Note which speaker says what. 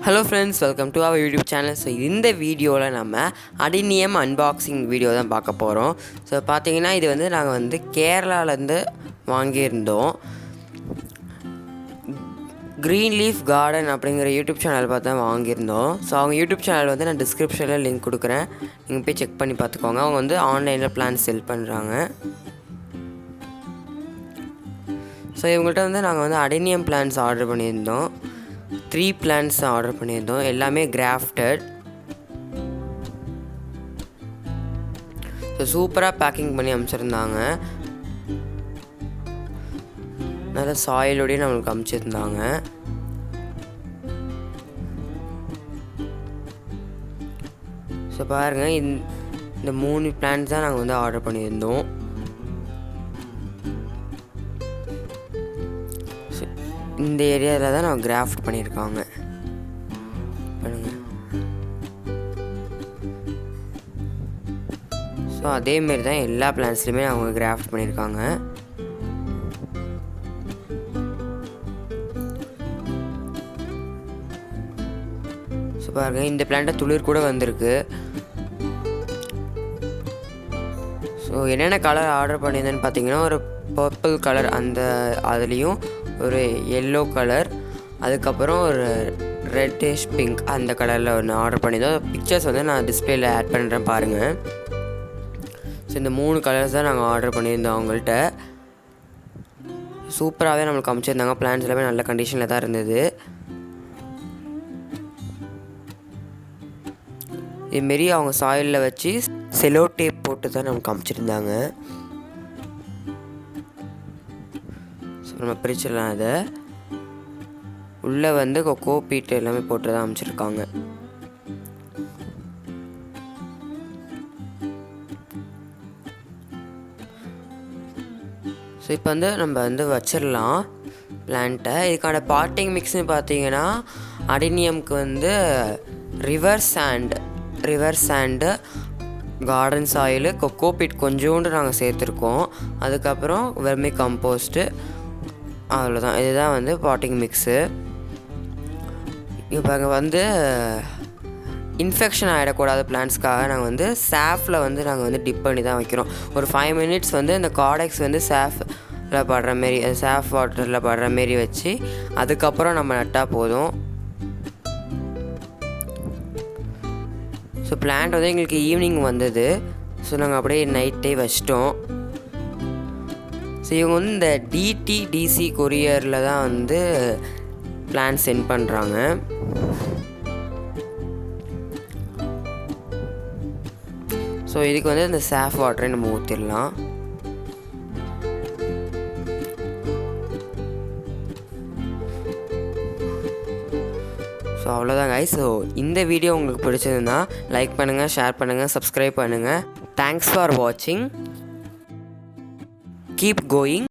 Speaker 1: Hello friends, welcome to our YouTube channel. So இந்த வீடியோவில் நம்ம Adenium அன்பாக்சிங் வீடியோ தான் பார்க்க போகிறோம். ஸோ பார்த்தீங்கன்னா இது வந்து நாங்கள் வந்து கேரளாவிலேருந்து வாங்கியிருந்தோம். க்ரீன் லீஃப் கார்டன் அப்படிங்கிற யூடியூப் சேனல் பார்த்து தான் வாங்கியிருந்தோம். ஸோ அவங்க யூடியூப் சேனல் வந்து நான் டிஸ்கிரிப்ஷனில் லிங்க் கொடுக்குறேன், நீங்கள் போய் செக் பண்ணி பார்த்துக்கோங்க. அவங்க வந்து ஆன்லைனில் பிளான்ஸ் செல் பண்ணுறாங்க. ஸோ இவங்கள்ட்ட வந்து நாங்கள் வந்து Adenium பிளான்ஸ் ஆர்டர் பண்ணியிருந்தோம். 3 பிளான்ஸ் ஆர்டர் பண்ணியிருந்தோம், எல்லாமே கிராஃப்டட். ஸோ சூப்பராக பேக்கிங் பண்ணி அனுப்பிச்சிருந்தாங்க. நல்ல சாயிலோடய நம்மளுக்கு அனுப்பிச்சிருந்தாங்க. ஸோ பாருங்கள், இந்த 3 பிளான்ஸ் தான் நாங்கள் வந்து ஆர்டர் பண்ணியிருந்தோம். இந்த ஏரியாவில் தான் நான் கிராஃப்ட் பண்ணியிருக்காங்க பாருங்கள். ஸோ அதேமாரி தான் எல்லா பிளான்ஸ்லையுமே அவங்க கிராஃப்ட் பண்ணியிருக்காங்க. ஸோ பாருங்கள், இந்த பிளான்ட்டை துளிர் கூட வந்திருக்கு. ஸோ என்னென்ன கலர் ஆர்டர் பண்ணியிருந்தேன்னு பார்த்தீங்கன்னா, ஒரு பர்பிள் கலர், அதுலேயும் ஒரு எல்லோ கலர், அதுக்கப்புறம் ஒரு ரெட்டிஷ் பிங்க் அந்த கலரில் ஒன்று ஆர்டர் பண்ணியிருந்தோம். பிக்சர்ஸ் வந்து நான் டிஸ்பிளேயில் ஆட் பண்ணுறேன் பாருங்கள். ஸோ இந்த 3 கலர்ஸ் தான் நாங்கள் ஆர்டர் பண்ணியிருந்தோம் அவங்கள்ட்ட. சூப்பராகவே நம்மளுக்கு அமைச்சிருந்தாங்க. பிளான்ஸ் எல்லாமே நல்ல கண்டிஷனில் தான் இருந்தது. இதுமாரி அவங்க சாயிலில் வச்சு செலோ டேப் போட்டு தான் நமக்கு அமைச்சிருந்தாங்க. ஸோ நம்ம பிரிச்சிடலாம். அதை உள்ளே வந்து கொக்கோ பீட் எல்லாமே போட்டு தான் அமைச்சிருக்காங்க. ஸோ இப்போ வந்து நம்ம வந்து வச்சிடலாம் பிளான்ட்டை. இதுக்கான பாட்டிங் மிக்ஸ்னு பார்த்தீங்கன்னா, அடினியம்க்கு வந்து river sand, garden soil, coco peat கொஞ்சோண்டு நாங்கள் சேர்த்துருக்கோம். அதுக்கப்புறம் வெர்மி கம்போஸ்ட்டு, அவ்வளோதான். இதுதான் வந்து பாட்டிங் மிக்ஸு. இப்போ அங்கே வந்து இன்ஃபெக்ஷன் ஆகிடக்கூடாது பிளான்ட்ஸ்க்காக நாங்கள் வந்து சாஃபில் வந்து நாங்கள் வந்து டிப் பண்ணி தான் வைக்கிறோம். ஒரு 5 மினிட்ஸ் வந்து இந்த கார்டெக்ஸ் வந்து சாஃபில் படுற மாரி, சாஃப் வாட்டரில் படுற மாரி வச்சு அதுக்கப்புறம் நம்ம நட்டால் போதும். ஸோ பிளான்ட் வந்து எங்களுக்கு ஈவினிங் வந்தது. ஸோ நாங்கள் அப்படியே நைட்டே வச்சிட்டோம். ஸோ இவங்க வந்து இந்த டிடிடிசி கொரியரில் தான் வந்து பிளான் சென்ட் பண்ணுறாங்க. ஸோ இதுக்கு வந்து இந்த சாஃப் வாட்டரை நம்ம ஊற்றிடலாம். ஸோ அவ்வளோதான் guys. ஸோ இந்த வீடியோ உங்களுக்கு பிடிச்சதுன்னா லைக் பண்ணுங்கள், ஷேர் பண்ணுங்கள், சப்ஸ்கிரைப் பண்ணுங்கள். தேங்க்ஸ் ஃபார் வாட்சிங். Keep going.